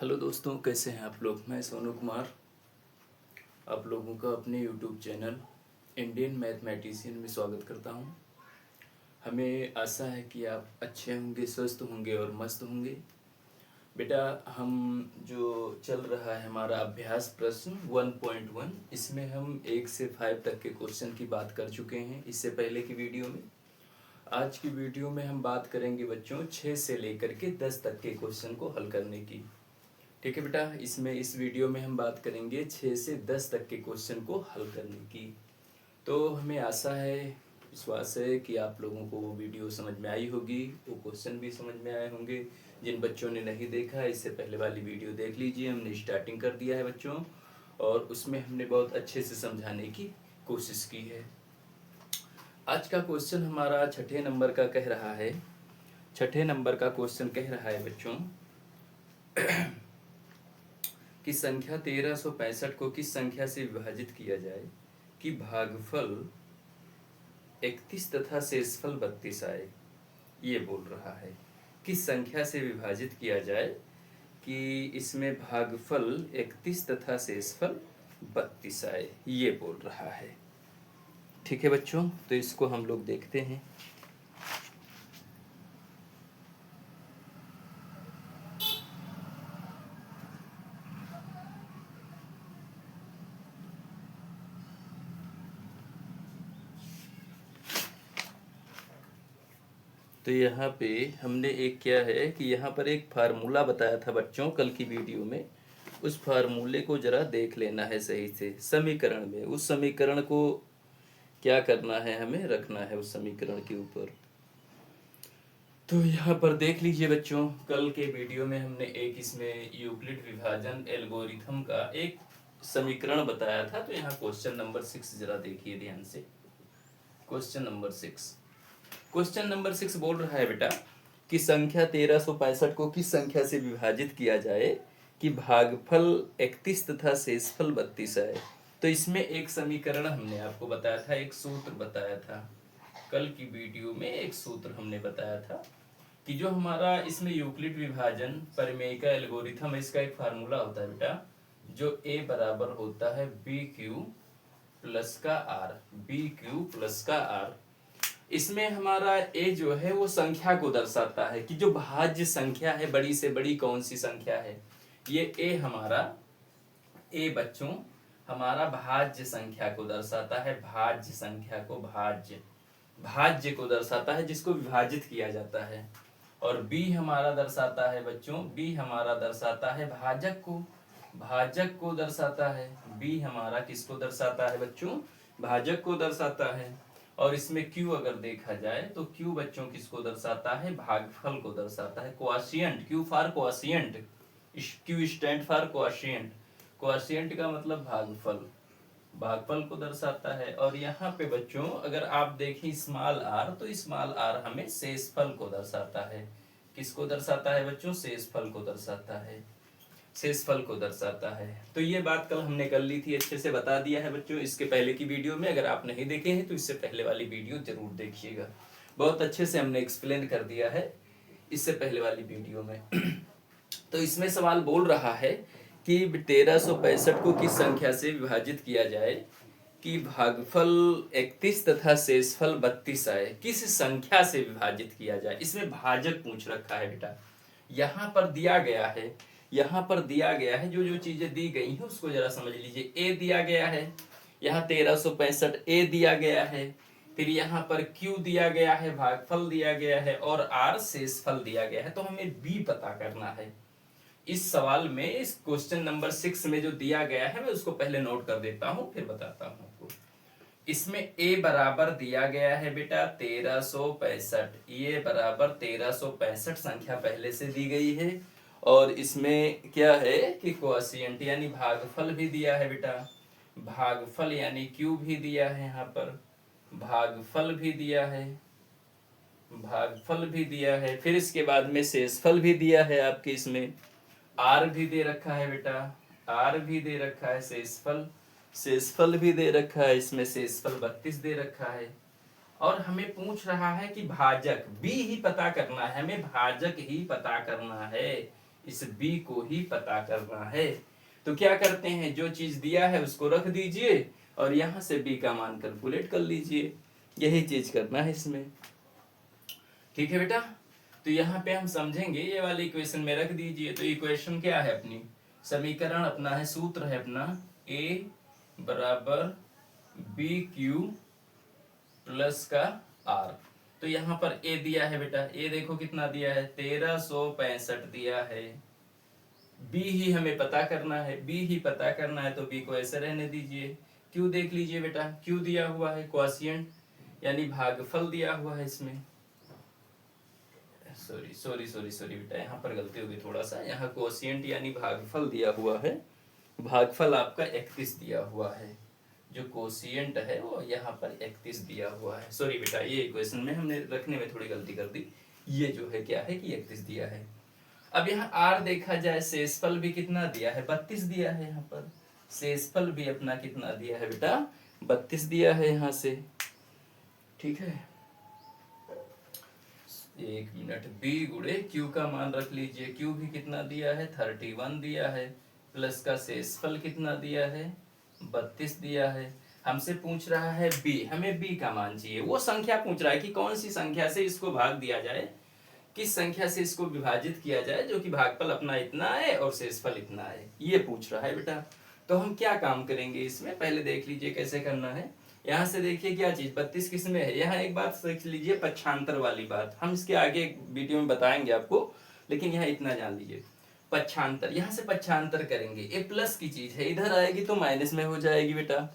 Hello दोस्तों, कैसे हैं आप लोग। मैं सोनू कुमार आप लोगों का अपने यूट्यूब चैनल इंडियन मैथमेटिशियन में स्वागत करता हूं। हमें आशा है कि आप अच्छे होंगे, स्वस्थ होंगे और मस्त होंगे। बेटा, हम जो चल रहा है हमारा अभ्यास प्रश्न 1.1, इसमें हम 1 से 5 तक के क्वेश्चन की बात कर चुके हैं इससे पहले की वीडियो में। आज की वीडियो में हम बात करेंगे बच्चों 6 से लेकर के 10 तक के क्वेश्चन को हल करने की। ठीक है बेटा, इस वीडियो में हम बात करेंगे 6 से 10 तक के क्वेश्चन को हल करने की। तो हमें आशा है, विश्वास है कि आप लोगों को वो वीडियो समझ में आई होगी, वो क्वेश्चन भी समझ में आए होंगे। जिन बच्चों ने नहीं देखा, इससे पहले वाली वीडियो देख लीजिए, हमने स्टार्टिंग कर दिया है बच्चों, और उसमें हमने बहुत अच्छे से समझाने की कोशिश की है। आज का क्वेश्चन हमारा छठे नंबर का कह रहा है, छठे नंबर का क्वेश्चन कह रहा है बच्चों कि संख्या 1365 को किस संख्या से विभाजित किया जाए कि भागफल 31 तथा शेषफल 32 आए। ये बोल रहा है किस संख्या से विभाजित किया जाए कि इसमें भागफल 31 तथा शेषफल 32 आए, ये बोल रहा है। ठीक है बच्चों, तो इसको हम लोग देखते हैं। तो यहाँ पे हमने एक क्या है कि यहाँ पर एक फार्मूला बताया था बच्चों कल की वीडियो में। उस फार्मूले को जरा देख लेना है सही से। समीकरण में उस समीकरण को क्या करना है, हमें रखना है उस समीकरण के ऊपर। तो यहाँ पर देख लीजिए बच्चों, कल के वीडियो में हमने एक इसमें यूक्लिड विभाजन एल्गोरिथम का एक समीकरण बताया था। तो यहाँ क्वेश्चन नंबर 6 जरा देखिए ध्यान से। क्वेश्चन नंबर 6, क्वेश्चन नंबर 6 बोल रहा है बेटा कि संख्या 1365 को किस संख्या से विभाजित किया जाए कि भागफल 31 तथा शेषफल 32 आए। तो इसमें एक समीकरण हमने आपको बताया था, एक सूत्र बताया था कल की वीडियो में। एक सूत्र हमने बताया था कि जो हमारा इसमें यूक्लिड विभाजन परिमेय का एल्गोरिथम है, इसका एक फार्मूला होता है बेटा, जो a बराबर होता है बी क्यू प्लस का आर, बी क्यू प्लस का आर। इसमें हमारा a जो है वो संख्या को दर्शाता है कि जो भाज्य संख्या है, बड़ी से बड़ी कौन सी संख्या है। ये a हमारा, a बच्चों हमारा भाज्य संख्या को दर्शाता है, भाज्य संख्या को, भाज्य को दर्शाता है जिसको विभाजित किया जाता है। और b हमारा दर्शाता है बच्चों, b हमारा दर्शाता है भाजक को, भाजक को दर्शाता है। b हमारा किसको दर्शाता है बच्चों, भाजक को दर्शाता है। और इसमें q अगर देखा जाए तो q बच्चों किसको दर्शाता है, भागफल को दर्शाता है। Quotient, q for quotient, q stand for quotient, quotient का मतलब भागफल, भागफल को दर्शाता है। और यहाँ पे बच्चों अगर आप देखें स्मॉल आर, तो स्मॉल आर हमें शेषफल को दर्शाता है। किसको दर्शाता है बच्चों, शेषफल को दर्शाता है, शेषफल को दर्शाता है। तो ये बात कल हमने कर ली थी, अच्छे से बता दिया है बच्चों इसके पहले की वीडियो में। अगर आप नहीं देखे हैं तो इससे पहले वाली वीडियो जरूर देखिएगा, बहुत अच्छे से हमने एक्सप्लेन कर दिया है इससे पहले वाली वीडियो में। तो इसमें सवाल बोल रहा है कि 1365 को किस संख्या से विभाजित किया जाए कि भागफल 31 तथा शेषफल 32 आए, किस संख्या से विभाजित किया जाए। इसमें भाजक पूछ रखा है बेटा, यहाँ पर दिया गया है, यहाँ पर दिया गया है, जो जो चीजें दी गई हैं उसको जरा समझ लीजिए। ए दिया गया है, यहाँ 1365 ए दिया गया है, फिर यहाँ पर क्यू दिया गया है, भागफल दिया गया है, और आर शेषफल दिया गया है। तो हमें बी पता करना है। इस सवाल में, इस क्वेश्चन नंबर 6 में जो दिया गया है, मैं उसको पहले नोट कर देता हूं फिर बताता हूं आपको। इसमें a बराबर दिया गया है बेटा 1365, ये बराबर 1365 संख्या पहले से दी गई है। और इसमें क्या है कि क्वॉशिएंट यानी भागफल भी दिया है बेटा, भागफल यानी q भी दिया है, यहाँ पर भागफल भी दिया है, भागफल भी दिया है। फिर इसके बाद में शेषफल भी दिया है आपके, इसमें आर भी दे रखा है बेटा, आर भी दे रखा है, शेषफल, शेषफल भी दे रखा है, इसमें शेषफल 32 दे रखा है। और हमें पूछ रहा है कि भाजक बी ही पता करना है, हमें भाजक ही पता करना है इस b को ही पता करना है। तो क्या करते हैं, जो चीज दिया है उसको रख दीजिए और यहां से b का मान कैलकुलेट कर लीजिए, यही चीज करना है इसमें। ठीक है बेटा, तो यहाँ पे हम समझेंगे, ये वाली इक्वेशन में रख दीजिए। तो इक्वेशन क्या है अपनी, समीकरण अपना है, सूत्र है अपना a बराबर बी क्यू प्लस का r। तो यहाँ पर a दिया है बेटा, a देखो कितना दिया है, 1365 दिया है। b ही हमें पता करना है, b ही पता करना है, तो b को ऐसे रहने दीजिए। q देख लीजिए बेटा, q दिया हुआ है क्वोशिएंट यानी भागफल दिया हुआ है इसमें। सॉरी सॉरी सॉरी सॉरी बेटा, यहाँ पर गलती होगी थोड़ा सा, यहाँ क्वोशिएंट यानी भागफल दिया हुआ है। भागफल आपका 31 दिया हुआ है, जो कोशिएंट है वो यहाँ पर 31 दिया हुआ है। सॉरी बेटा, ये इक्वेशन में हमने रखने में थोड़ी गलती कर दी। ये जो है क्या है कि 31 दिया है। अब यहाँ r देखा जाए, शेषफल भी कितना दिया है, 32 दिया है। यहाँ पर शेषफल भी अपना कितना दिया है बेटा, 32 दिया है यहाँ से। ठीक है, एक मिनट, b गुणे q का मान रख लीजिए, q भी कितना दिया है, 31 दिया है, प्लस का शेषफल कितना दिया है, 32 दिया है। हमसे पूछ रहा है b, हमें b का मान चाहिए। वो संख्या पूछ रहा है कि कौन सी संख्या से इसको भाग दिया जाए, किस संख्या से इसको विभाजित किया जाए जो कि भागफल अपना इतना है और शेषफल इतना है, ये पूछ रहा है बेटा। तो हम क्या काम करेंगे इसमें, पहले देख लीजिए कैसे करना है। यहाँ से देखिए क्या चीज 32 किस में है, यहाँ एक बात देख लीजिए, पक्षांतर वाली बात हम इसके आगे वीडियो में बताएंगे आपको, लेकिन यहाँ इतना जान लीजिए। पक्षांतर, यहाँ से पक्षांतर करेंगे, ये प्लस की चीज है, इधर आएगी तो माइनस में हो जाएगी बेटा।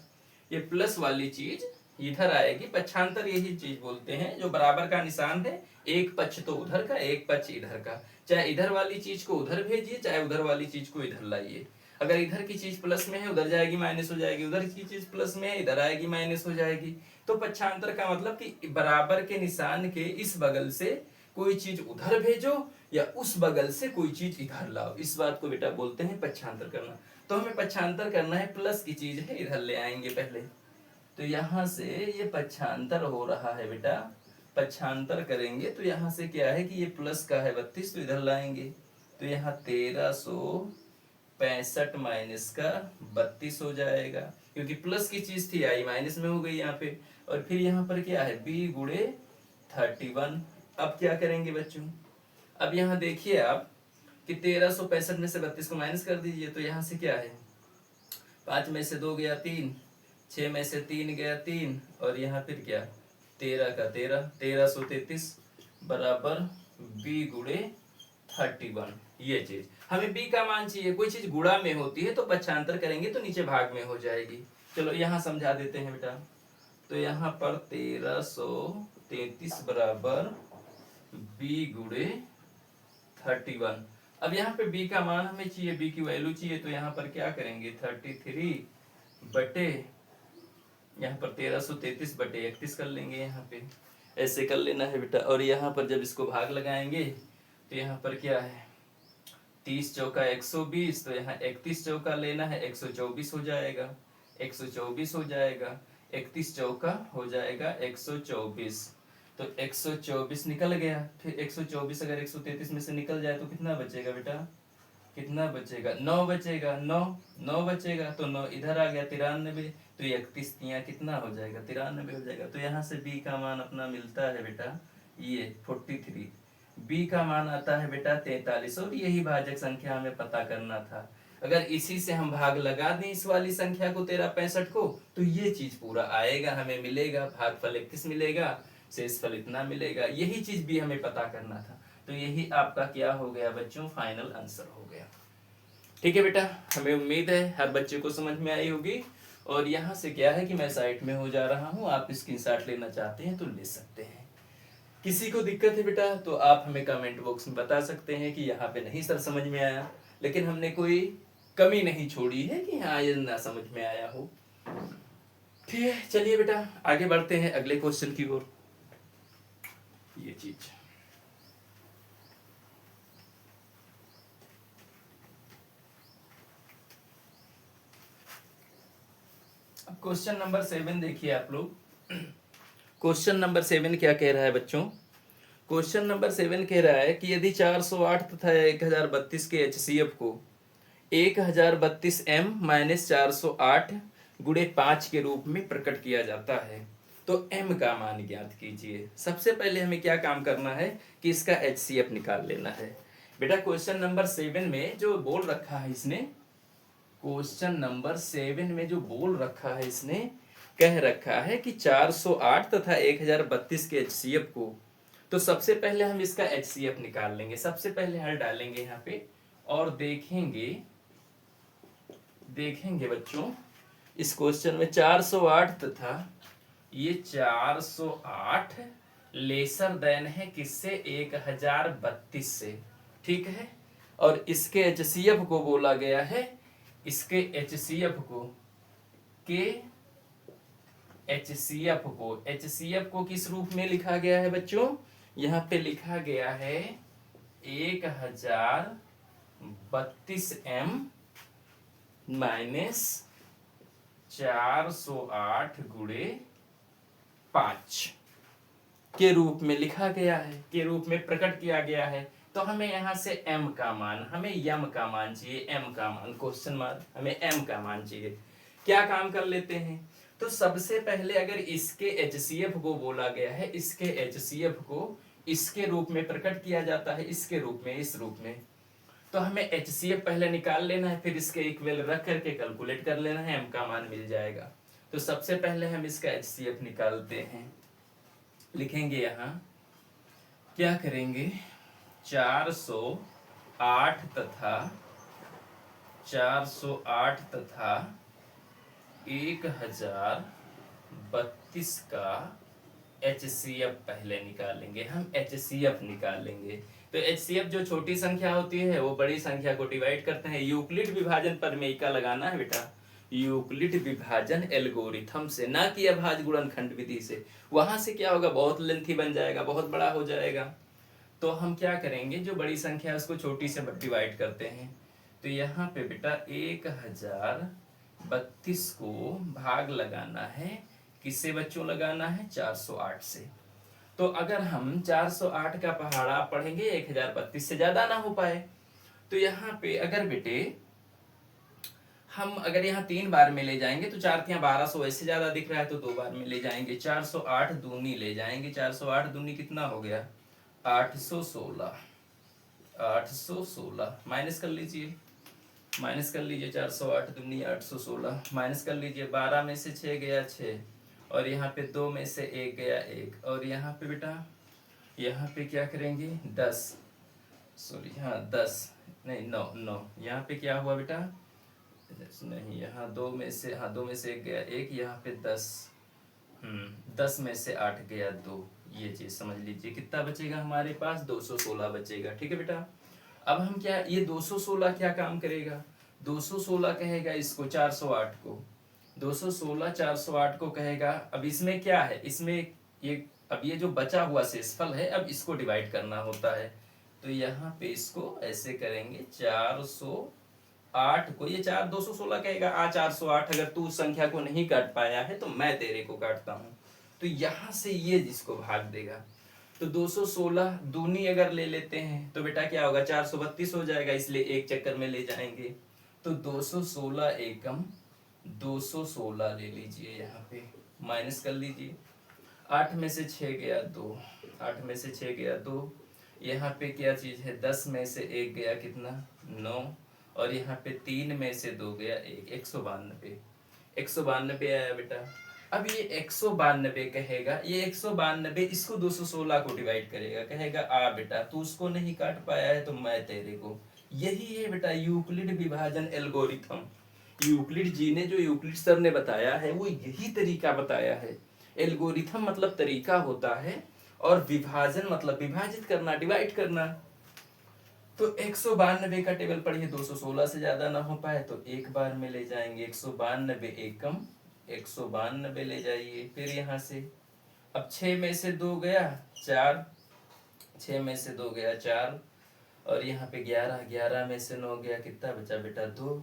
ये प्लस वाली चीज इधर आएगी, पक्षांतर यही चीज बोलते हैं जो बराबर का निशान है, एक पक्ष तो उधर का एक पक्ष इधर का, चाहे इधर वाली चीज को उधर भेजिए चाहे उधर वाली चीज को इधर लाइए। अगर इधर की चीज प्लस में है उधर जाएगी माइनस हो जाएगी, उधर की चीज प्लस में है इधर आएगी माइनस हो जाएगी। तो पक्षांतर का मतलब कि बराबर के निशान के इस बगल से कोई चीज उधर भेजो या उस बगल से कोई चीज इधर लाओ, इस बात को बेटा बोलते हैं पक्षांतर करना। तो हमें पक्षांतर करना है, प्लस की चीज है इधर ले आएंगे पहले। तो यहाँ से ये पक्षांतर हो रहा है बेटा, पक्षांतर करेंगे तो यहाँ से क्या है कि ये प्लस का है 32, तो इधर लाएंगे तो यहाँ 1365 माइनस का 32 हो जाएगा, क्योंकि प्लस की चीज थी आई माइनस में हो गई यहाँ पे। और फिर यहाँ पर क्या है b गुणे 31। अब क्या करेंगे बच्चों, अब यहाँ देखिए आप कि 1365 में से 32 को माइनस कर दीजिए, तो यहाँ से क्या है, 5 में से 2 गया 3, 6 में से 3 गया 3, और यहाँ फिर क्या 13 का 13, 1333 बराबर b गुणे 31। ये चीज हमें b का मान चाहिए, कोई चीज गुणा में होती है तो पक्षांतर करेंगे तो नीचे भाग में हो जाएगी। चलो यहाँ समझा देते हैं बेटा। तो यहाँ पर 1333 बराबर b गुणे 31। अब यहाँ पे b का मान हमें चाहिए, b की वैल्यू चाहिए, तो यहाँ पर क्या करेंगे 33 बटे यहाँ पर 1333 बटे 31 कर लेंगे, यहाँ पे ऐसे कर लेना है बेटा। और यहाँ पर जब इसको भाग लगाएंगे तो यहाँ पर क्या है 30 चौका 120, तो यहाँ 31 चौका लेना है 124 हो जाएगा, 124 हो जाएगा, 31 चौका हो जाएगा 124, तो 124 निकल गया। फिर 124 अगर 133 में से निकल जाए तो कितना बचेगा बेटा, कितना बचेगा 9 बचेगा, 9 बचेगा, तो 9 इधर आ गया 93, तो 31 यहाँ कितना हो जाएगा 93 हो जाएगा। तो यहाँ से b का मान अपना मिलता है बेटा ये 43, b का मान आता है बेटा 43, और यही भाजक संख्या हमें पता करना था। अगर इसी से हम भाग लगा दें इस वाली संख्या को 1365 को, तो ये चीज पूरा आएगा, हमें मिलेगा भागफल 31 मिलेगा, शेषफल इतना मिलेगा, यही चीज भी हमें पता करना था। तो यही आपका क्या हो गया बच्चों, फाइनल आंसर हो गया। ठीक है बेटा, हमें उम्मीद है हर बच्चे को समझ में आई होगी। और यहाँ से क्या है कि मैं साइट में हो जा रहा हूँ, आप स्क्रीनशॉट लेना चाहते हैं तो ले सकते हैं। किसी को दिक्कत है बेटा तो आप हमें कमेंट बॉक्स में बता सकते हैं कि यहाँ पे नहीं सर समझ में आया, लेकिन हमने कोई कमी नहीं छोड़ी है कि हाँ ये ना समझ में आया हो। ठीक है, चलिए बेटा आगे बढ़ते हैं अगले क्वेश्चन की ओर। ये चीज क्वेश्चन नंबर 7 देखिए आप लोग। क्वेश्चन नंबर 7 क्या कह रहा है बच्चों, क्वेश्चन नंबर 7 कह रहा है कि यदि 408 तथा 1032 के HCF को 1032 m माइनस 408 गुणे 5 के रूप में प्रकट किया जाता है तो m का मान ज्ञात कीजिए। सबसे पहले हमें क्या काम करना है कि इसका HCF निकाल लेना है। बेटा क्वेश्चन नंबर 7 में जो बोल रखा है इसने, क्वेश्चन नंबर 7 में जो बोल रखा है इसने, कह रखा है कि 408 तथा 1032 के HCF को, तो सबसे पहले हम इसका HCF निकाल लेंगे। सबसे पहले हल डालेंगे यहाँ पे और देखेंगे बच्चों इस क्वेश्चन में 408 तथा ये 408 लेसर देन है किससे, 1032 से, ठीक है। और इसके HCF को बोला गया है, इसके HCF को किस रूप में लिखा गया है बच्चों, यहाँ पे लिखा गया है 1032 m माइनस 408 गुणे 5 के रूप में लिखा गया है, के रूप में प्रकट किया गया है। तो हमें यहाँ से m का मान, हमें यम का मान चाहिए, m का मान, क्वेश्चन मार्क, हमें m का मान चाहिए। क्या काम कर लेते हैं, तो सबसे पहले अगर इसके HCF को बोला गया है, इसके HCF को इसके रूप में प्रकट किया जाता है, इसके रूप में, इस रूप में, तो हमें HCF पहले निकाल लेना है, फिर इसके इक्वल रख करके कैलकुलेट कर लेना है, m का मान मिल जाएगा। तो सबसे पहले हम इसका HCF निकालते हैं। लिखेंगे यहाँ, क्या करेंगे, 408 तथा 1032 का HCF पहले निकालेंगे, हम HCF निकालेंगे। तो HCF जो छोटी संख्या होती है वो बड़ी संख्या को डिवाइड करते हैं। यूक्लिड विभाजन प्रमेयिका लगाना है बेटा, यूक्लिड विभाजन एल्गोरिथम से, ना कि अभाज्य गुणनखंड विधि से। वहां से क्या होगा, बहुत लेंथी बन जाएगा, बहुत बड़ा हो जाएगा। तो हम क्या करेंगे, जो बड़ी संख्या है उसको छोटी से डिवाइड करते हैं। तो यहाँ पे बेटा 1032 को भाग लगाना है, किससे बच्चों लगाना है, 408 से। तो अगर हम 408 का पहाड़ा पढ़ेंगे 1032 से ज्यादा ना हो पाए, तो यहाँ पे अगर बेटे हम अगर यहाँ 3 बार में ले जाएंगे तो 4 यहाँ 1200 ऐसे ज्यादा दिख रहा है, तो 2 बार में ले जाएंगे, 408 दूनी ले जाएंगे, 408 दूनी कितना हो गया, 816, 816 माइनस कर लीजिए, 408 दूनी 816 माइनस कर लीजिए, 12 में से 6 गया 6, और यहाँ पे 2 में से 1 गया 1, और यहाँ पे बेटा यहाँ पे क्या करेंगे 10, सॉरी हाँ 10 नहीं 9, यहाँ पे क्या हुआ बेटा, नहीं यहाँ 2 में से, हाँ 2 में से 1 गया 1, यहाँ पे 10, 10 में से 8 गया 2, ये चीज समझ लीजिए। कितना बचेगा हमारे पास, 216 बचेगा, ठीक है बेटा। अब हम क्या, ये 216 क्या काम करेगा, 216 कहेगा इसको 408 को, 216 408 को कहेगा। अब इसमें क्या है, इसमें ये अब ये जो बचा हुआ शेषफल है, अब इसको डिवाइड करना होता है। तो यहाँ पे इसको ऐसे करेंगे, 408 को ये 216 कहेगा, 408, अगर तू संख्या को नहीं काट पाया है तो मैं तेरे को काटता हूँ। तो यहाँ से ये जिसको भाग देगा, तो 216 दूनी अगर ले लेते हैं तो बेटा क्या होगा, 432 हो जाएगा, इसलिए एक चक्कर में ले जाएंगे। तो 216 एकम 216 ले लीजिए, यहाँ पे माइनस कर लीजिए, 8 में से 6 गया 2, 8 में से 6 गया 2, यहाँ पे क्या चीज है, 10 में से 1 गया कितना 9, और यहाँ पे 3 में से 2 गया 1, 192, 192 आया बेटा। अब ये 192 कहेगा, ये 192 इसको 216 को डिवाइड करेगा, कहेगा आ बेटा तू उसको नहीं काट पाया है तो मैं तेरे को। यही है बेटा यूक्लिड विभाजन एल्गोरिथम। यूक्लिड जी ने, जो यूक्लिड सर ने बताया है, वो यही तरीका बताया है। एल्गोरिथम मतलब तरीका होता है, और विभाजन मतलब विभाजित करना, डिवाइड करना। तो 192 का टेबल पढ़िए, 216 से ज्यादा ना हो पाए तो एक बार में ले जाएंगे, 192 एकम 192 ले जाइए। फिर यहाँ से अब 6 में से 2 गया 4, 6 में से 2 गया 4, और यहाँ पे 11, 11 में से 9 गया, कितना बचा बेटा 2,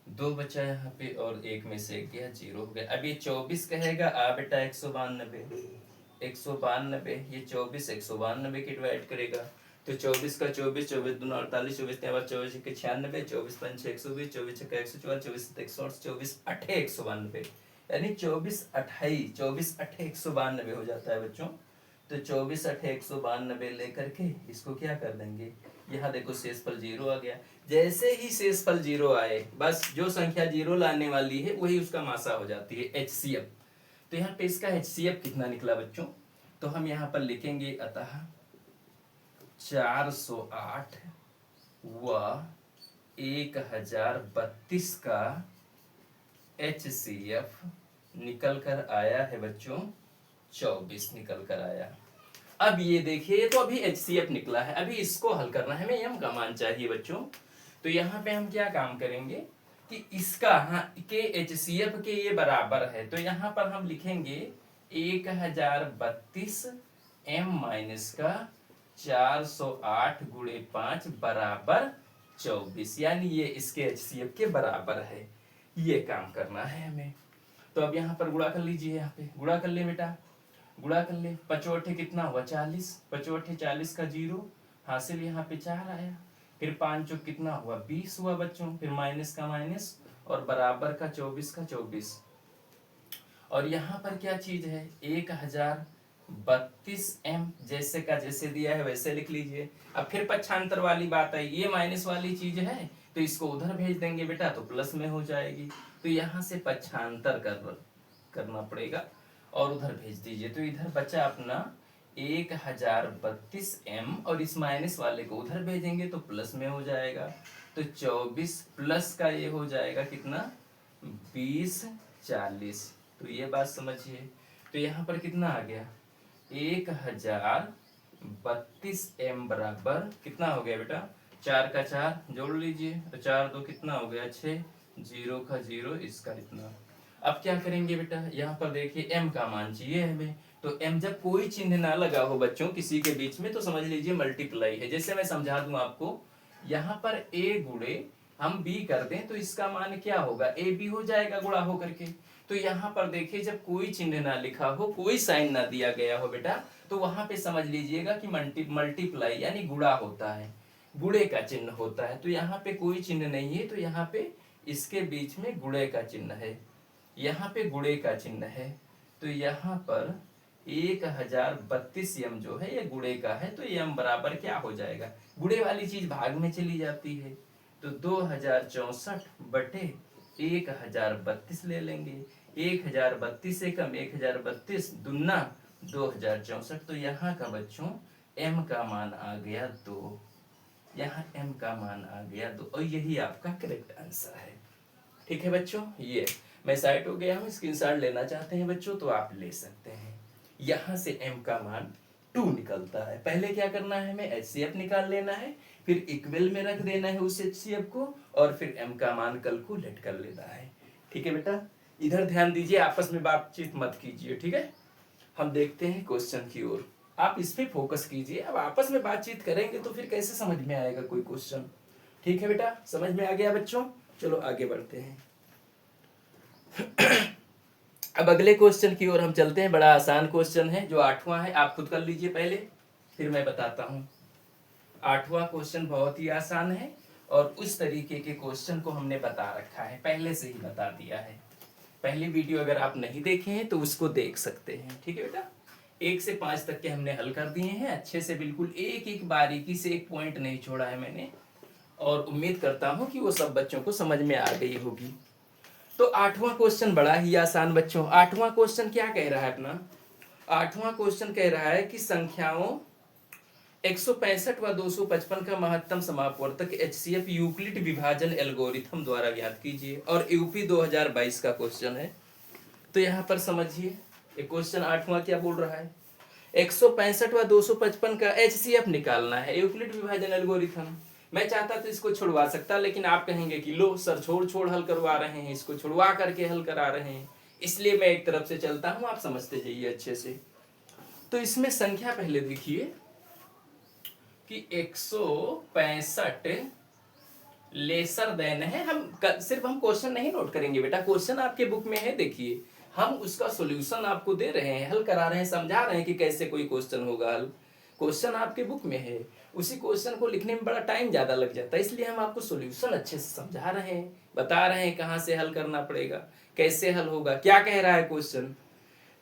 2 बचा यहाँ पे, और 1 में से 1 गया 0 हो गया। अब ये 24 कहेगा आ बेटा 192, 192, ये 24 192 के डिवाइड करेगा तो 24 का 24, 24 दूना 48, 24 तेरह 24 के 96, 24 पंच 120, 24 छक्का 144, 24 160, 24 अठे 192, यानी 24 अठाई 24 अठे 192 हो जाता है बच्चों। तो 24 अठे 192 लेकर के इसको क्या कर देंगे, यहाँ देखो शेषफल 0 आ गया। जैसे ही शेषफल 0 आए, बस जो संख्या 0 लाने वाली है वही उसका मासा हो जाती है, HCF। तो यहाँ पे इसका HCF कितना निकला बच्चों, तो हम यहाँ पर लिखेंगे अतः 408 व 1032 का HCF निकल कर आया है बच्चों 24 निकल कर आया। अब ये देखिए, ये तो अभी HCF निकला है, अभी इसको हल करना है, हमें m का मान चाहिए बच्चों। तो यहाँ पे हम क्या काम करेंगे कि इसका के HCF के ये बराबर है, तो यहाँ पर हम लिखेंगे 1032 m माइनस का 408 गुणे 5 बराबर 24, यानी ये इसके HCF के बराबर है। ये काम करना है हमें। तो अब यहाँ पर गुणा कर लीजिए, यहाँ पे गुणा कर ले बेटा, गुणा कर ले। 5 कितना हुआ 40, 5 40 का 0 हासिल, यहाँ पे 4 आया। फिर 5 कितना हुआ 20 हुआ बच्चों, फिर माइनस का माइनस और बराबर का 24 का 24। और यहाँ पर क्या चीज है 1032 m, जैसे का जैसे दिया है वैसे लिख लीजिए। अब फिर पक्षांतर वाली बात आई, ये माइनस वाली चीज है तो इसको उधर भेज देंगे बेटा तो प्लस में हो जाएगी। तो यहाँ से पक्षांतर करना पड़ेगा और उधर भेज दीजिए। तो इधर बचा अपना 1032 m और इस माइनस वाले को उधर भेजेंगे तो प्लस में हो जाएगा। तो 24 प्लस का ये हो जाएगा कितना 20 40। तो ये बात समझिए। तो यहाँ पर कितना आ गया 1032 m बराबर कितना हो गया बेटा 4 का 4 जोड़ लीजिए, तो 4 2 कितना हो गया 6, 0 का 0 इसका इतना। अब क्या करेंगे बेटा, यहाँ पर देखिए m का मान चाहिए हमें। तो m जब कोई चिन्ह ना लगा हो बच्चों किसी के बीच में तो समझ लीजिए मल्टीप्लाई है। जैसे मैं समझा दूं आपको, यहाँ पर a गुणे हम b कर दें तो इसका मान क्या होगा a b हो जाएगा गुणा हो करके। तो यहाँ पर देखिए जब कोई चिन्ह ना लिखा हो, कोई साइन ना दिया गया हो बेटा, तो वहां पे समझ लीजिएगा कि मल्टीप्लाई यानी गुणा होता है, गुणे का चिन्ह होता है। तो यहाँ पे कोई चिन्ह नहीं है, तो यहाँ पे इसके बीच में गुणे का चिन्ह है, यहाँ पे गुणे का चिन्ह है। तो यहाँ पर 1032 m जो है ये गुणे का है, तो m बराबर क्या हो जाएगा, गुणे वाली चीज भाग में चली जाती है। तो 2064 बटे 1032 ले लेंगे। 1032 से कम 1032 दुना 2064। तो यहाँ का बच्चों m का मान आ गया 2, यहाँ m का मान आ गया 2 और यही आपका करेक्ट आंसर है। ठीक है बच्चों, ये मैं साइट हो गया हूँ, स्क्रीनशॉट लेना चाहते हैं बच्चों तो आप ले सकते हैं। यहाँ से m का मान 2 निकलता है। पहले क्या करना है हमें HCF निकाल लेना है, फिर इक्वल में रख देना है उस HCF को और फिर m का मान कैलकुलेट कर लेना है। ठीक है बेटा, इधर ध्यान दीजिए, आपस में बातचीत मत कीजिए। ठीक है, हम देखते हैं क्वेश्चन की ओर, आप इस पे फोकस कीजिए। अब आपस में बातचीत करेंगे तो फिर कैसे समझ में आएगा कोई क्वेश्चन। ठीक है बेटा, समझ में आ गया बच्चों, चलो आगे बढ़ते हैं। अब अगले क्वेश्चन की ओर हम चलते हैं। बड़ा आसान क्वेश्चन है, जो 8वां है, आप खुद कर लीजिए पहले फिर मैं बताता हूँ। 8वां क्वेश्चन बहुत ही आसान है और उस तरीके के क्वेश्चन को हमने बता रखा है, पहले से ही बता दिया है। पहली वीडियो अगर आप नहीं देखे हैं तो उसको देख सकते हैं। ठीक है बेटा, 1 से 5 तक के हमने हल कर दिए हैं अच्छे से, बिल्कुल एक एक बारीकी से एक पॉइंट नहीं छोड़ा है मैंने, और उम्मीद करता हूँ कि वो सब बच्चों को समझ में आ गई होगी। तो 8वां क्वेश्चन बड़ा ही आसान बच्चों। 8वां क्वेश्चन क्या कह रहा है अपना, 8वां क्वेश्चन कह रहा है कि संख्याओं 165 व 255 का महत्तम समापवर्तक HCF यूक्लिड विभाजन एल्गोरिथम द्वारा ज्ञात कीजिए। और यूपी 2022 का क्वेश्चन है। तो यहाँ पर समझिए, ये क्वेश्चन 8वां क्या बोल रहा है, 165 व 255 का HCF निकालना है, यूक्लिड विभाजन एल्गोरिथम। मैं चाहता तो इसको छुड़वा सकता, लेकिन आप कहेंगे कि लो सर छोड़ हल करवा रहे हैं, इसको छुड़वा करके हल करा रहे हैं, इसलिए मैं एक तरफ से चलता हूं, आप समझते जाइए अच्छे से। तो इसमें संख्या पहले देखिए कि 165 लेसर देन है। हम सिर्फ हम क्वेश्चन नहीं नोट करेंगे बेटा, क्वेश्चन आपके बुक में है, देखिए हम उसका सॉल्यूशन आपको दे रहे हैं, हल करा रहे हैं, समझा रहे हैं कि कैसे कोई क्वेश्चन होगा हल। क्वेश्चन आपके बुक में है, उसी क्वेश्चन को लिखने में बड़ा टाइम ज़्यादा लग जाता है, इसलिए हम आपको सॉल्यूशन अच्छे से समझा रहे हैं, बता रहे हैं कहाँ से हल करना पड़ेगा, कैसे हल होगा, क्या कह रहा है क्वेश्चन।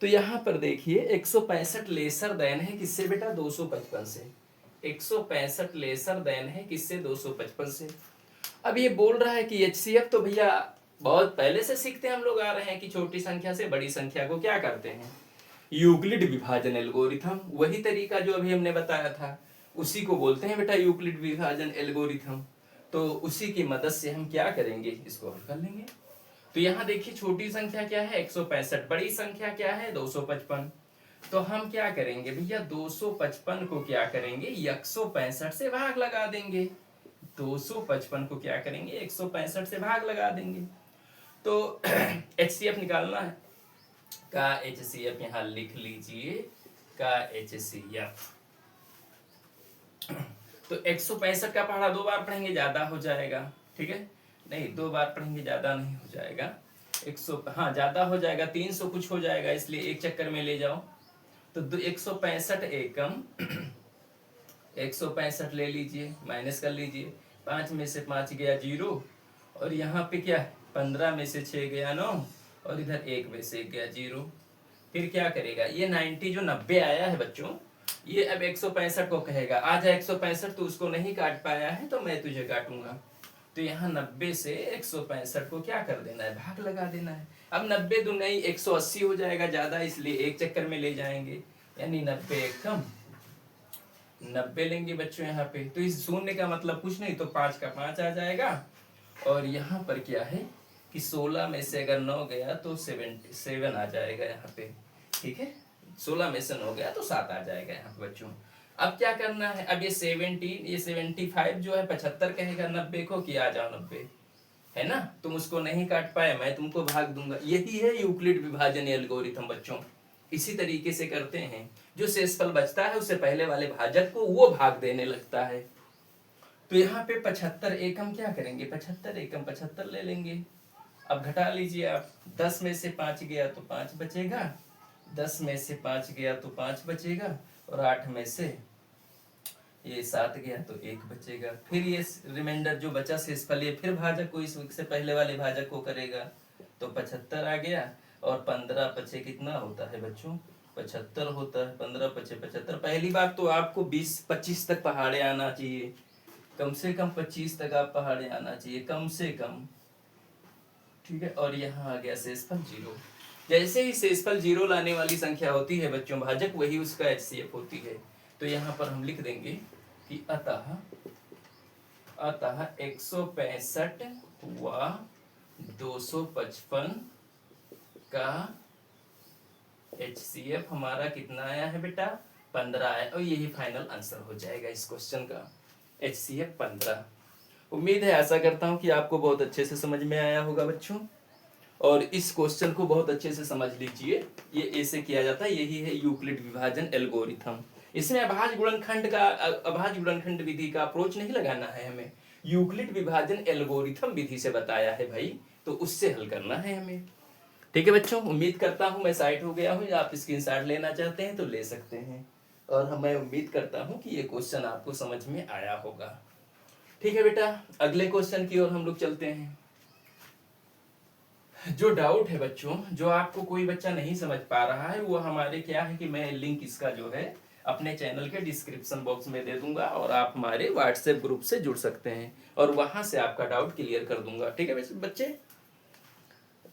तो यहाँ पर देखिए 165 लेसर देन है किससे बेटा, 255 से। 165 लेसर देन है किससे, 255 से। अब ये बोल रहा है कि HCF, तो भैया बहुत पहले से सीखते हम लोग आ रहे हैं कि छोटी संख्या से बड़ी संख्या को क्या करते हैं, यूक्लिड विभाजन एल्गोरिथम, वही तरीका जो अभी हमने बताया था उसी को बोलते हैं बेटा यूक्लिड विभाजन एल्गोरिथम। तो उसी की मदद से हम क्या करेंगे, इसको हल कर लेंगे। तो यहाँ देखिए छोटी संख्या क्या है 165, बड़ी संख्या क्या है 255। तो हम क्या करेंगे भैया, 255 को क्या करेंगे 165 से भाग लगा देंगे। 255 को क्या करेंगे 165 से भाग लगा देंगे। तो HCF निकालना है, का HCF यहाँ लिख लीजिए, का HCF। तो 165 का पढ़ा 2 बार पढ़ेंगे ज्यादा हो जाएगा, ठीक है, नहीं 2 बार पढ़ेंगे ज्यादा नहीं हो जाएगा, 100 हाँ ज्यादा हो जाएगा, 300 कुछ हो जाएगा, इसलिए एक चक्कर में ले जाओ। तो 165 एकम 165 ले लीजिए, माइनस कर लीजिए, 5 में से 5 गया 0, और यहाँ पे क्या है 15 में से 6 गया 9, और इधर 1 में से 1 गया 0। फिर क्या करेगा, ये 90 जो 90 आया है बच्चों, ये अब 165 को कहेगा आ जा 165, तो उसको नहीं काट पाया है तो मैं तुझे काटूंगा। तो यहाँ 90 से 165 को क्या कर देना है, भाग लगा देना है। अब 90 दूनी 180 हो जाएगा ज्यादा, इसलिए एक चक्कर में ले जाएंगे, यानी 90 एकम 90 लेंगे बच्चों यहाँ पे। तो इस शून्य का मतलब कुछ नहीं, तो 5 का 5 आ जाएगा। और यहाँ पर क्या है कि 16 में से अगर 9 गया तो 7 आ जाएगा यहाँ पे, ठीक है, 16 में से 9 गया तो 7 आ जाएगा यहाँ पे बच्चों। अब क्या करना है, अब ये 75 जो है 75 कहेगा 90 को कि आ जाओ 90, है ना, तुम उसको नहीं काट पाए, मैं तुमको भाग दूंगा। यही है यूक्लिड विभाजन एल्गोरिथम बच्चों। इसी तरीके से करते हैं, जो शेषफल बचता है उससे पहले वाले भाजक को वो भाग देने लगता है। तो यहाँ पे 75 एकम क्या करेंगे, 75 एकम 75 ले लेंगे। अब घटा लीजिए आप, 10 में से 5 गया तो 5 बचेगा, 10 में से 5 गया तो 5 बचेगा, और 8 में से ये 7 गया तो 1 बचेगा। फिर ये रिमाइंडर जो बचा शेषफल, ये फिर भाजक को इससे पहले वाले भाजक को करेगा, तो 75 आ गया, और 15 पचे कितना होता है बच्चों, 75 होता है, 15 पचे 75। पहली बात तो आपको 20-25 तक पहाड़े आना चाहिए, कम से कम 25 तक आप पहाड़े आना चाहिए कम से कम, ठीक है। और यहाँ आ गया शेषफल 0। जैसे ही शेषफल 0 लाने वाली संख्या होती है बच्चों, भाजक वही उसका HCF होती है। तो यहाँ पर हम लिख देंगे कि अतः 165 व 255 का HCF हमारा कितना आया है बेटा, 15 आया, और यही फाइनल आंसर हो जाएगा इस क्वेश्चन का, HCF 15। उम्मीद है, आशा करता हूँ कि आपको बहुत अच्छे से समझ में आया होगा बच्चों, और इस क्वेश्चन को बहुत अच्छे से समझ लीजिए। ये ऐसे किया जाता है, यही है यूक्लिड विभाजन एल्गोरिथम। इसमें अभाज्य गुणनखंड विधि का अप्रोच नहीं लगाना है हमें, यूक्लिड विभाजन एल्गोरिथम विधि से बताया है भाई, तो उससे हल करना है हमें। ठीक है बच्चों, उम्मीद करता हूँ मैं साइट हो गया हूँ, आप स्क्रीनशॉट लेना चाहते हैं तो ले सकते हैं, और मैं उम्मीद करता हूँ कि ये क्वेश्चन आपको समझ में आया होगा। ठीक है बेटा, अगले क्वेश्चन की ओर हम लोग चलते हैं। जो डाउट है बच्चों, जो आपको कोई बच्चा नहीं समझ पा रहा है, वो हमारे क्या है कि मैं लिंक इसका जो है अपने चैनल के डिस्क्रिप्शन बॉक्स में दे दूंगा, और आप हमारे व्हाट्सएप ग्रुप से जुड़ सकते हैं, और वहां से आपका डाउट क्लियर कर दूंगा। ठीक है बच्चे,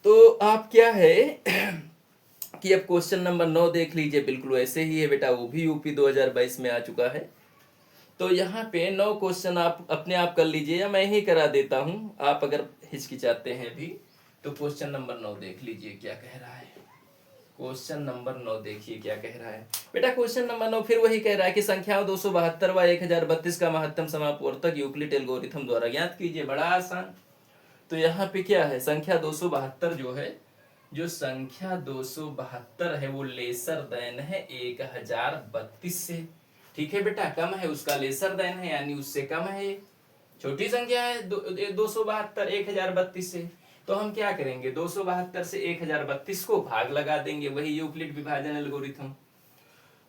तो आप क्या है कि अब क्वेश्चन नंबर 9 देख लीजिए, बिल्कुल वैसे ही है बेटा, वो भी यूपी 2022 में आ चुका है। तो यहाँ पे 9 क्वेश्चन आप अपने आप कर लीजिए, या मैं ही करा देता हूँ, आप अगर हिचकिचाते हैं भी तो क्वेश्चन नंबर 9 देख लीजिए क्या कह रहा है। क्वेश्चन नंबर 9 देखिए क्या कह रहा है बेटा। क्वेश्चन नंबर 9 फिर वही कह रहा है कि संख्याओं 272 व 1032 का महत्तम समापवर्तक यूक्लिड एल्गोरिथम द्वारा ज्ञात कीजिए। बड़ा आसान। तो यहाँ पे क्या है, संख्या 272 जो है, जो संख्या 272 है वो लेसर देन है 1032 से। ठीक है बेटा, कम है उसका लेसर देन है, यानी उससे कम है, छोटी संख्या है 272 1032 से। तो तो हम क्या करेंगे, 272 से 1032 को भाग लगा देंगे, वही यूक्लिड विभाजन एल्गोरिथम।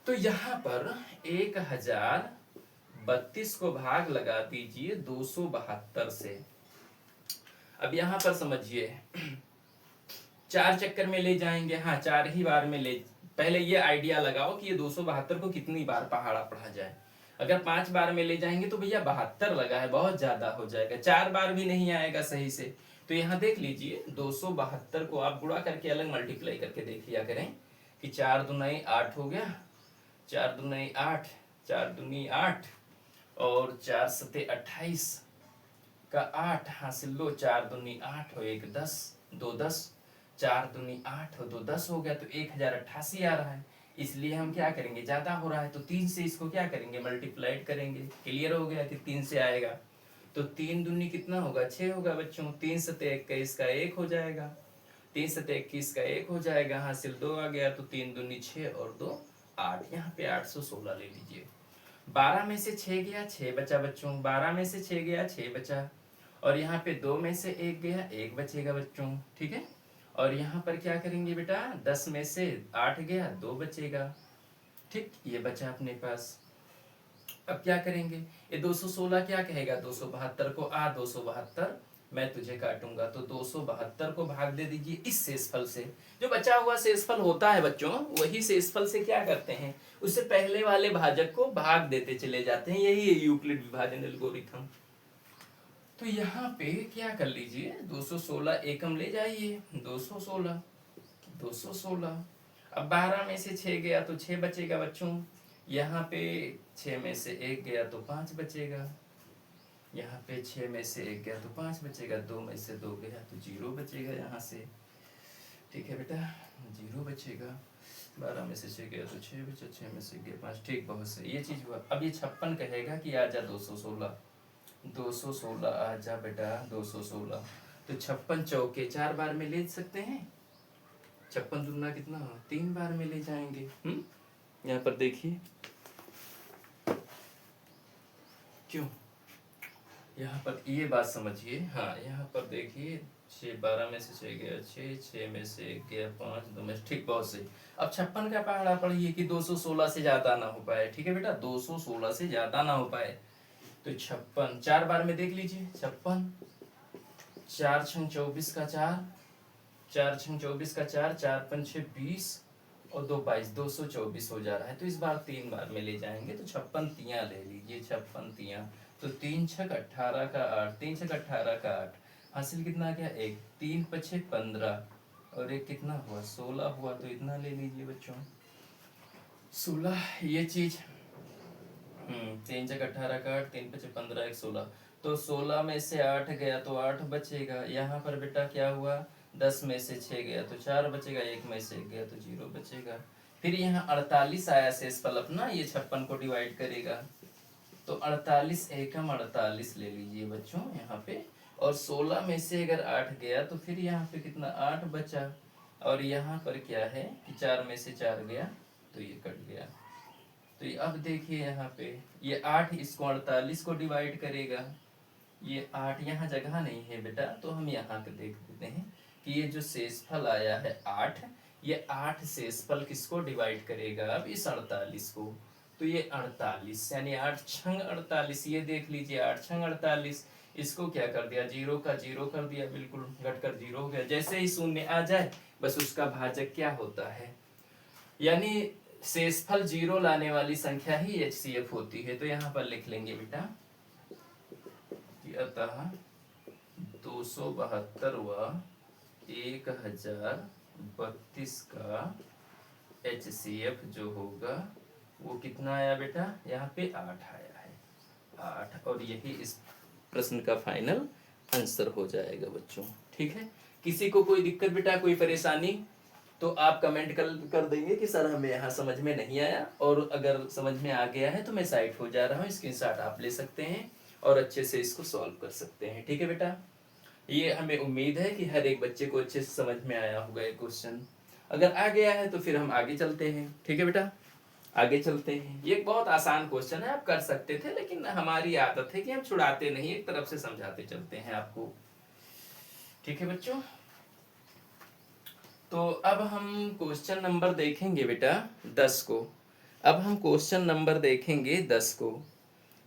तो यहाँ पर 1032 को भाग लगा दीजिए 272 से। अब यहाँ पर समझिए, 4 चक्कर में ले जाएंगे, हाँ 4 ही बार में ले। पहले ये आइडिया लगाओ कि ये 272 को कितनी बार पहाड़ा पढ़ा जाए। अगर 5 बार में ले जाएंगे तो भैया 72 लगा है, बहुत ज्यादा हो जाएगा, 4 बार भी नहीं आएगा सही से। तो यहाँ देख लीजिए 272 को आप गुणा करके अलग मल्टीप्लाई करके देख लिया करें कि 4 दूनी 8 हो गया, 4 दूनी 8, 4 दूनी 8 और 4 सते 28 का 8 हासिल लो, 4 दूनी 8 और 1 10, 2 10, 4 दूनी 8 और 2 10 हो गया, तो 1088 आ रहा है। इसलिए हम क्या करेंगे, ज्यादा हो रहा है तो 3 से इसको क्या करेंगे, मल्टीप्लाइड करेंगे। क्लियर हो गया कि 3 से आएगा, तो 3 दूनी कितना होगा, 6 होगा बच्चों। 3 सते 21 का 1 हो जाएगा, 3 सते 21 का 1 हो जाएगा, हासिल 2 आ गया, तो 3 दूनी 6 और 2 8, यहाँ पे 816 ले लीजिए। 12 में से 6 गया, 6 बचा बच्चों, 12 में से 6 गया, 6 बचा, और यहाँ पे 2 में से 1 गया, 1 बचेगा बच्चों, ठीक है। और यहाँ पर क्या करेंगे बेटा, 10 में से 8 गया, 2 बचेगा, ठीक, ये बचा अपने पास। अब क्या करेंगे, ये 216 क्या कहेगा, 272 को 272 मैं तुझे काटूंगा, तो 272 को भाग दे दीजिए इस शेषफल से। जो बचा हुआ शेषफल होता है बच्चों, वही शेषफल से क्या करते हैं, उससे पहले वाले भाजक को भाग देते चले जाते हैं, यही है यूक्लिड विभाजन एल्गोरिथम। तो यहाँ पे क्या कर लीजिए, 216 एकम ले जाइए, 216, 216। अब 12 में से 6 गया तो 6 बचेगा बच्चों, यहाँ पे 6 में से 1 गया तो 5 बचेगा, यहाँ पे 6 में से 1 गया तो 5 बचेगा, 2 में से 2 गया तो 0 बचेगा यहाँ से, ठीक है बेटा, 0 बचेगा। 12 में से 6 गया तो 6 बचा, 6 में से गया 5, ठीक, बहुत सही, ये चीज हुआ। अब ये 56 कहेगा कि आजा 216, 216 आजा बेटा 216। तो 56 चौके 4 बार में ले सकते हैं, 56 दुना कितना, 3 बार में ले जाएंगे। यहाँ पर देखिए क्यों, यहाँ पर ये बात समझिए, हाँ यहाँ पर देखिए 6, 12 में से 6 गया 6, 6 में से 1 गया 5, 2 में, ठीक, बहुत सही। अब 56 का पहाड़ा पढ़िए कि 216 से ज्यादा ना हो पाए, ठीक है बेटा, 216 से ज्यादा ना हो पाए। तो 56 4 बार में देख लीजिए, 56, 4 छंग 24 का 4, 4 छंग 24 का 4, 4 पंच 20 और 2 22, 224 हो जा रहा है। तो इस बार 3 बार में ले जाएंगे, तो 56 तियां ले लीजिए, 56 तियां, तो 3 छक 18 का 8, 3 छक 18 का 8, हासिल कितना आ गया 1, 3 पछे 15 और 1 कितना हुआ 16 हुआ, तो इतना ले लीजिए बच्चों 16, ये चीज 3 छक 18 का 8, 3 पचे 15, 1 16, तो 16 में से 8 गया तो 8 बचेगा। यहाँ पर बेटा क्या हुआ, 10 में से 6 गया तो 4 बचेगा, 1 में से 1 गया तो 0 बचेगा। फिर यहाँ 48 आया शेषफल अपना, ये 56 को डिवाइड करेगा, तो 48 एकम 48 ले लीजिए बच्चों यहाँ पे, और 16 में से अगर 8 गया तो फिर यहाँ पे कितना 8 बचा, और यहाँ पर क्या है कि 4 में से 4 गया तो ये कट गया। तो ये अब देखिए यहाँ पे ये 8 इसको 48 को डिवाइड करेगा, ये 8 यहाँ जगह नहीं है बेटा, तो हम यहाँ पे देख देते हैं कि ये जो शेषफल आया है 8, ये 8 शेषफल किसको डिवाइड करेगा अब इस 48 को, तो ये 48 यानी 8 छंग 48, ये देख लीजिए 8 छंग 48, इसको क्या कर दिया, 0 का 0 कर दिया, बिल्कुल घटकर 0 हो गया। जैसे ही शून्य आ जाए बस उसका भाजक क्या होता है, यानी शेषफल 0 लाने वाली संख्या ही HCF होती है। तो यहाँ पर लिख लेंगे बेटा कि अतः 272 व 1032 का HCF जो होगा वो कितना आया बेटा, यहाँ पे 8 आया है, 8, और यही इस प्रश्न का फाइनल आंसर हो जाएगा बच्चों, ठीक है। किसी को कोई दिक्कत बेटा, कोई परेशानी तो आप कमेंट कर देंगे कि सर हमें यहाँ समझ में नहीं आया, और अगर समझ में आ गया है तो मैं साइट हो जा रहा हूँ, स्क्रीनशॉट आप ले सकते हैं और अच्छे से इसको सॉल्व कर सकते हैं, ठीक है बेटा। ये हमें उम्मीद है कि हर एक बच्चे को अच्छे से समझ में आया होगा ये क्वेश्चन। अगर आ गया है तो फिर हम आगे चलते हैं, ठीक है बेटा, आगे चलते हैं। ये बहुत आसान क्वेश्चन है, आप कर सकते थे, लेकिन हमारी आदत है कि हम छुड़ाते नहीं, एक तरफ से समझाते चलते हैं आपको। ठीक है बच्चों, तो अब हम क्वेश्चन नंबर देखेंगे बेटा 10 को। अब हम क्वेश्चन नंबर देखेंगे 10 को।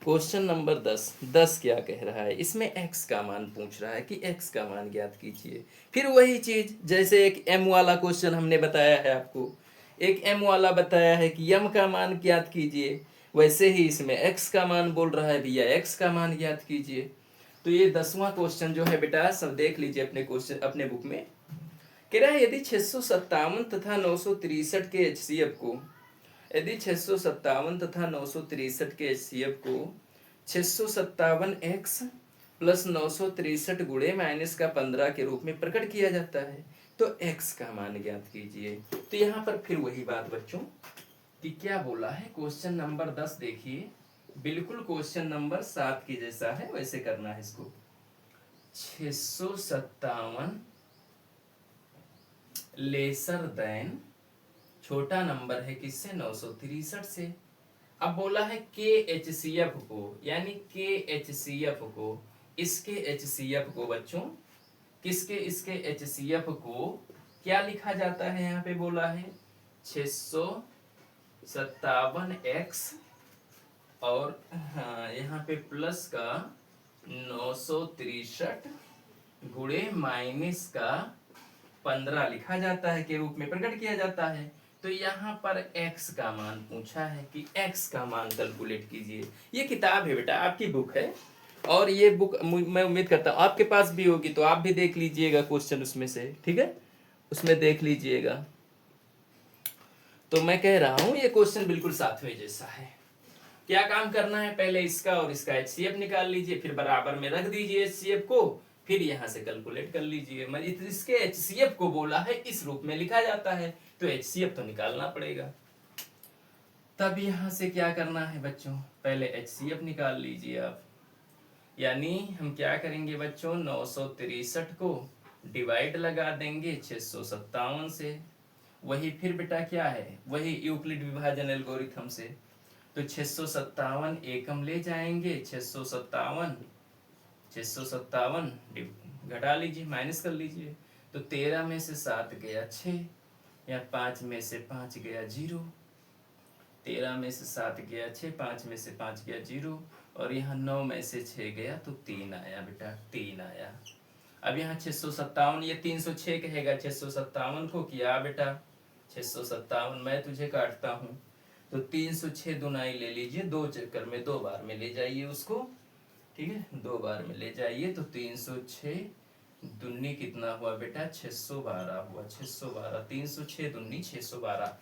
क्वेश्चन नंबर 10, 10 क्या कह रहा है, इसमें x का मान पूछ रहा है कि x का मान ज्ञात कीजिए। फिर वही चीज, जैसे एक m वाला क्वेश्चन हमने बताया है आपको, एक m वाला बताया है कि m का मान ज्ञात कीजिए, वैसे ही इसमें x का मान बोल रहा है भैया x का मान ज्ञात कीजिए। तो ये 10वां क्वेश्चन जो है बेटा सब देख लीजिए अपने क्वेश्चन अपने बुक में। कह रहा है यदि 657 तथा 963 के HCF को, यदि 657 तथा 963 के HCF को 657x प्लस 963 गुणे माइनस का 15 के रूप में प्रकट किया जाता है तो x का मान ज्ञात कीजिए। तो यहाँ पर फिर वही बात बच्चों कि क्या बोला है, क्वेश्चन नंबर 10 देखिए, बिल्कुल क्वेश्चन नंबर 7 की जैसा है वैसे करना है इसको। 657 लेसर देन, छोटा नंबर है किससे, 963 से। अब बोला है के HCF को, यानी के HCF को, इसके HCF को बच्चों, किसके, इसके HCF को क्या लिखा जाता है, यहाँ पे बोला है 657x और हाँ यहाँ पे प्लस का 963 गुणे माइनस का 15 लिखा जाता है, के रूप में प्रकट किया जाता है। तो यहाँ पर x का मान पूछा है कि x का मान कैलकुलेट कीजिए। ये किताब है बेटा, आपकी बुक है, और ये बुक मैं उम्मीद करता हूँ आपके पास भी होगी, तो आप भी देख लीजिएगा क्वेश्चन उसमें से, ठीक है, उसमें देख लीजिएगा। तो मैं कह रहा हूँ ये क्वेश्चन बिल्कुल 7वें जैसा है। क्या काम करना है, पहले इसका और इसका HCF निकाल लीजिए, फिर बराबर में रख दीजिए HCF को, फिर यहां से कैलकुलेट कर लीजिए। मैं इसके HCF को बोला है इस रूप में लिखा जाता है, तो HCF तो निकालना पड़ेगा। तब यहां से क्या करना है बच्चों, पहले HCF निकाल लीजिए आप। यानी हम क्या करेंगे बच्चों, 963 को डिवाइड लगा देंगे 657 से, वही फिर बेटा क्या है, वही यूक्लिड विभाजन एल्गोरिथम से। तो 657 एकम ले जाएंगे, 657 घटा लीजिए, माइनस कर लीजिए, तो 13 में से 7 गया 6, या 5 में से 5 गया 0, 13 में से 7 गया 6, 5 में से 5 गया 0, और यहाँ 9 में से 6 गया तो 3 आया बेटा, 3 आया। अब यहाँ 657, ये 306 कहेगा 657 को, किया बेटा 657, मैं तुझे काटता हूँ, तो 306 दुनाई ले लीजिए, 2 चक्कर में 2 बार में ले जाइए उसको, ठीक है, 2 बार में ले जाइए, तो 306 दुन्नी कितना हुआ बेटा, 612 हुआ, 612, 306 दुन्नी 612।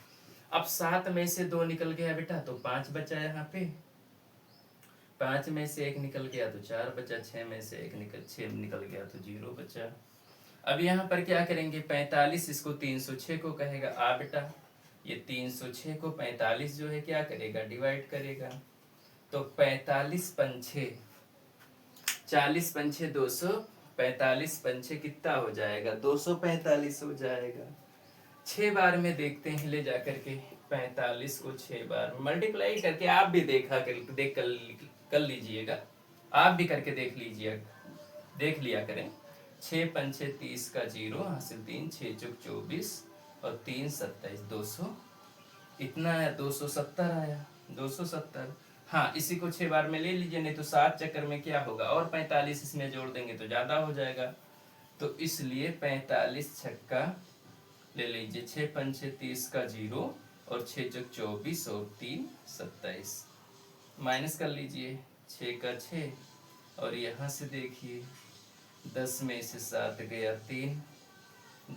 अब 7 में से 2 निकल गया बेटा, तो 5 बचा यहाँ पे, 5 में से 1 निकल गया तो 4 बचा, 6 में से 6 निकल गया तो 0 बचा। अब यहाँ पर क्या करेंगे, 45 इसको 306 को कहेगा, आ बेटा ये 306 को 45 जो है क्या करेगा, डिवाइड करेगा, तो 45 पंछे 40 पंछे 200, 45 पंछे कितना हो जाएगा, 245 हो जाएगा। 6 बार में देखते हैं ले जाकर के, 45 को 6 बार मल्टीप्लाई करके, आप भी कर लीजिएगा, आप भी करके देख लिया करें। 6 पंछे 30 का 0 हासिल 3, 6 चुक 24 और 3 27, 200 इतना आया, 270 आया, 270। हाँ इसी को 6 बार में ले लीजिए, नहीं तो 7 चक्कर में क्या होगा, और 45 इसमें जोड़ देंगे तो ज्यादा हो जाएगा, तो इसलिए 45 छक्का ले लीजिए, 6 पंछे 30 का 0 और 6 चुक 24 और 3 27, माइनस कर लीजिए, 6 का 6, और यहाँ से देखिए 10 में से 7 गया 3,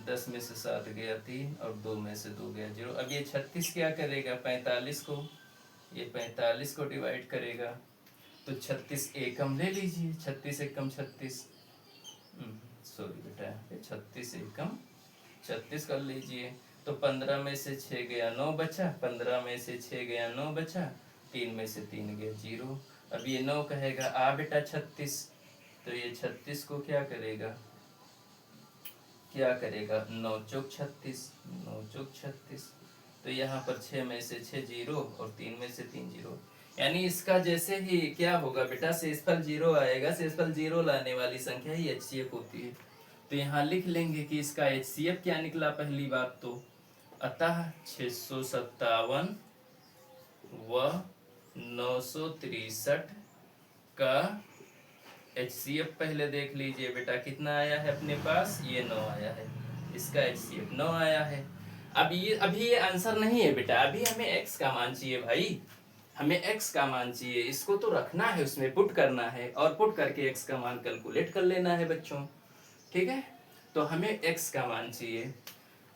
10 में से 7 गया 3 और 2 में से 2 गया 0। अब ये 36 क्या करेगा, 45 को, ये 45 को डिवाइड करेगा, तो 36 एकम ले लीजिए, 36 एकम 36, सॉरी बेटा 36 एकम 36 कर लीजिए, तो 15 में से 6 गया 9 बचा, 15 में से 6 गया 9 बचा, 3 में से 3 गया 0। अब ये 9 कहेगा आ बेटा 36, तो ये 36 को क्या करेगा, 9 चौक 36, 9 चौक 36, तो यहाँ पर 6 में से 6 0 और 3 में से 3 0, यानी इसका जैसे ही क्या होगा बेटा, शेषफल 0 आएगा, शेषफल 0 लाने वाली संख्या ही HCF होती है। तो यहाँ लिख लेंगे कि इसका HCF क्या निकला पहली बात तो, अतः 657 व 963 का HCF पहले देख लीजिए बेटा कितना आया है अपने पास, ये 9 आया है, इसका HCF 9 आया है। अब ये अभी ये आंसर नहीं है बेटा, अभी हमें x का मान चाहिए भाई, हमें x का मान चाहिए, इसको तो रखना है, उसमें पुट करना है और पुट करके x का मान कैलकुलेट कर लेना है बच्चों, ठीक है। तो हमें x का मान चाहिए,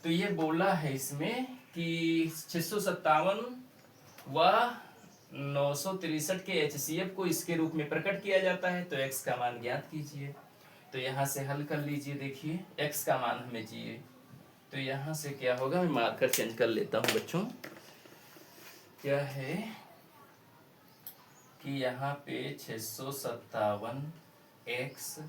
तो ये बोला है इसमें कि 657 व 963 के HCF को इसके रूप में प्रकट किया जाता है, तो x का मान ज्ञात कीजिए। तो यहाँ से हल कर लीजिए, देखिए x का मान हमें चाहिए, तो यहाँ से क्या होगा, मैं मार्कर चेंज कर लेता हूँ बच्चों। क्या है कि यहाँ पे 657 x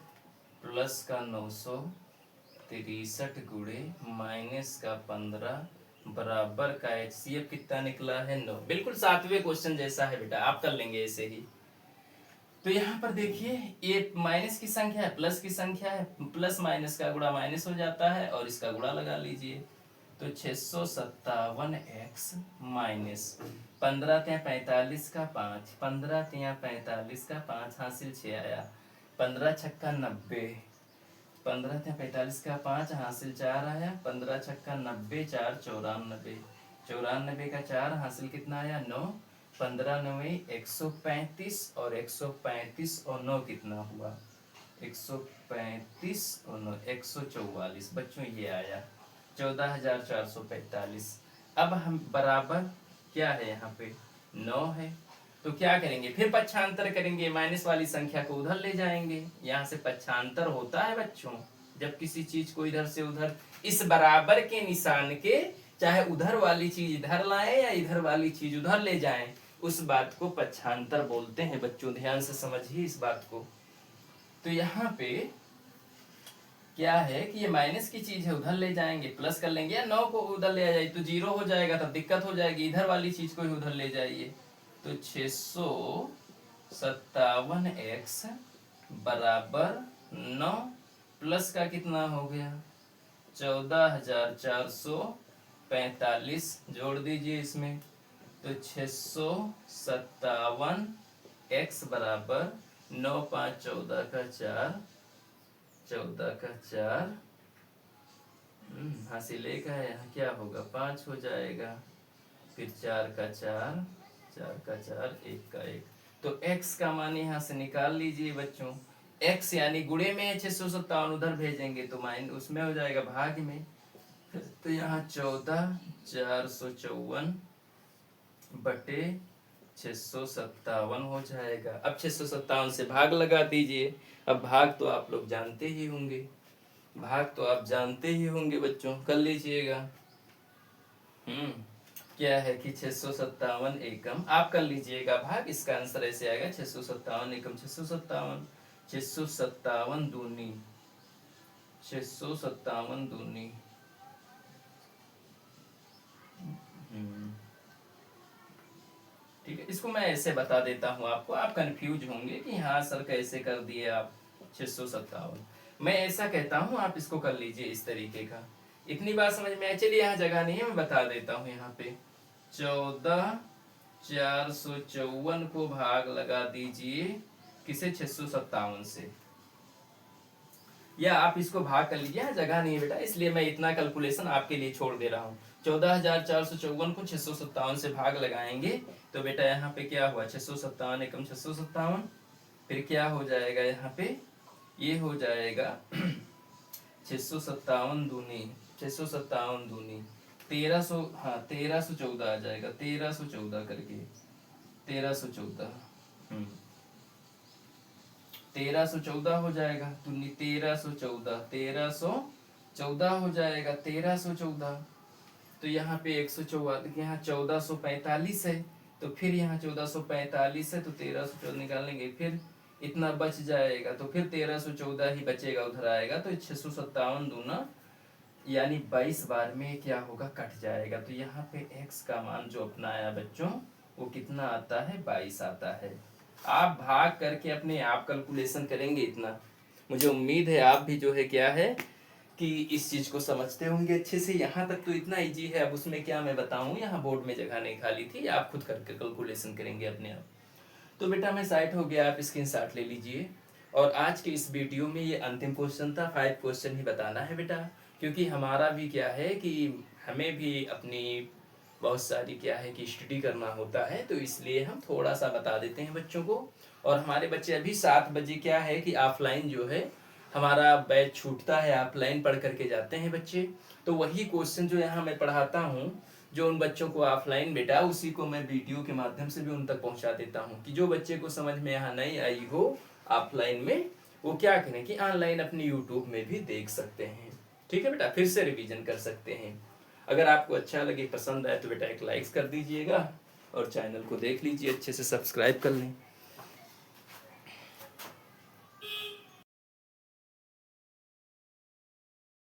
प्लस का 963 गुणे माइनस का 15 बराबर का HCF कितना निकला है 9। बिल्कुल 7वें क्वेश्चन जैसा है बेटा, आप कर लेंगे ऐसे ही। तो यहाँ पर देखिए ये माइनस की संख्या है, प्लस की संख्या है, प्लस माइनस का गुणा माइनस हो जाता है और इसका गुणा लगा लीजिए। तो 657 x माइनस 15 तिया 45 का 5, 15 तिया 45 का 5 हासिल 6 आया, 15 छक्का 90, 15 तिया 45 का 5 हासिल 4 आया, 15 छक्का 90, 4 94, 94 का 4 हासिल कितना आया 9, 15 9 135 और 135 और 9 कितना हुआ 135 और 9 144 बच्चों, ये आया 14,445। अब हम बराबर क्या है यहाँ पे 9 है, तो क्या करेंगे फिर पक्षांतर करेंगे, माइनस वाली संख्या को उधर ले जाएंगे, यहाँ से पक्षांतर होता है बच्चों जब किसी चीज को इधर से उधर, इस बराबर के निशान के चाहे उधर वाली चीज इधर लाएं या इधर वाली चीज उधर ले जाएं, उस बात को पक्षांतर बोलते हैं बच्चों, ध्यान से समझिए इस बात को। तो यहाँ पे क्या है कि ये माइनस की चीज है, उधर ले जाएंगे, प्लस कर लेंगे, या 9 को उधर ले जाए तो 0 हो जाएगा, तब दिक्कत हो जाएगी, इधर वाली चीज को ही उधर ले जाइए। तो 657 x बराबर 9 प्लस का कितना हो गया 14,445, जोड़ दीजिए इसमें। तो 657 x बराबर 9 5 14 का 4, 14 का 4 हासिल एक है, यहाँ क्या होगा 5 हो जाएगा, फिर 4 का 4, 4 का 4, 1 का 1। तो x का मान यहाँ से निकाल लीजिए बच्चों, x यानी गुणे में 657 उधर भेजेंगे तो माइन उसमें हो जाएगा भाग में, तो यहाँ 14,454 बटे 657 हो जाएगा। अब 657 से भाग लगा दीजिए, अब भाग तो आप लोग जानते ही होंगे, भाग तो आप जानते ही होंगे बच्चों, कर लीजिएगा। क्या है कि 657 एकम, आप कर लीजिएगा भाग, इसका आंसर ऐसे आएगा 657 एकम 657, 657 दूनी 657 दूनी ठीक है, इसको मैं ऐसे बता देता हूँ आपको, आप कंफ्यूज होंगे कि हाँ सर कैसे कर दिए आप 657। मैं ऐसा कहता हूँ, आप इसको कर लीजिए इस तरीके का, इतनी बात समझ में आए। चलिए यहाँ जगह नहीं है, मैं बता देता हूँ। यहाँ पे 14,454 को भाग लगा दीजिए किसे 657 से, या आप इसको भाग कर लीजिए, यहाँ जगह नहीं है बेटा इसलिए मैं इतना कैलकुलेशन आपके लिए छोड़ दे रहा हूँ। 14,454 को 657 से भाग लगाएंगे तो बेटा यहाँ पे क्या हुआ 657 एकम 657, फिर क्या हो जाएगा यहाँ पे, ये हो जाएगा 657 दूनी 657 दूनी 1300, हाँ 1314 आ जाएगा, 1314 करके 1314 1314 हो जाएगा, दूनी 1314 1314 हो जाएगा 1314। तो यहाँ पे 114, यहाँ 1445 है, तो फिर यहाँ 1445 है तो 1314 निकालेंगे, फिर इतना बच जाएगा, तो फिर 1314 ही बचेगा, उधर आएगा तो 657 दूना यानी 22 बार में क्या होगा कट जाएगा। तो यहाँ पे x का मान जो अपना आया बच्चों वो कितना आता है 22 आता है। आप भाग करके अपने आप कैलकुलेशन करेंगे इतना, मुझे उम्मीद है आप भी जो है क्या है कि इस चीज को समझते होंगे अच्छे से। यहाँ तक तो इतना इजी है, अब उसमें क्या मैं बताऊं, यहाँ बोर्ड में जगह नहीं खाली थी, आप खुद करके कैलकुलेशन करेंगे अपने आप। तो बेटा मैं साइट हो गया, आप स्क्रीन शॉट ले लीजिए। और आज के इस वीडियो में ये अंतिम क्वेश्चन था, 5 क्वेश्चन ही बताना है बेटा, क्योंकि हमारा भी क्या है कि हमें भी अपनी बहुत सारी क्या है कि स्टडी करना होता है, तो इसलिए हम थोड़ा सा बता देते हैं बच्चों को। और हमारे बच्चे अभी 7 बजे क्या है कि ऑफलाइन जो है हमारा बैच छूटता है, ऑफलाइन पढ़ करके जाते हैं बच्चे। तो वही क्वेश्चन जो यहाँ मैं पढ़ाता हूँ, जो उन बच्चों को ऑफलाइन बेटा, उसी को मैं वीडियो के माध्यम से भी उन तक पहुँचा देता हूँ, कि जो बच्चे को समझ में यहाँ नहीं आई हो ऑफलाइन में, वो क्या करें कि ऑनलाइन अपनी यूट्यूब में भी देख सकते हैं। ठीक है बेटा, फिर से रिवीजन कर सकते हैं। अगर आपको अच्छा लगे, पसंद आए तो बेटा एक लाइक्स कर दीजिएगा, और चैनल को देख लीजिए अच्छे से, सब्सक्राइब कर लें।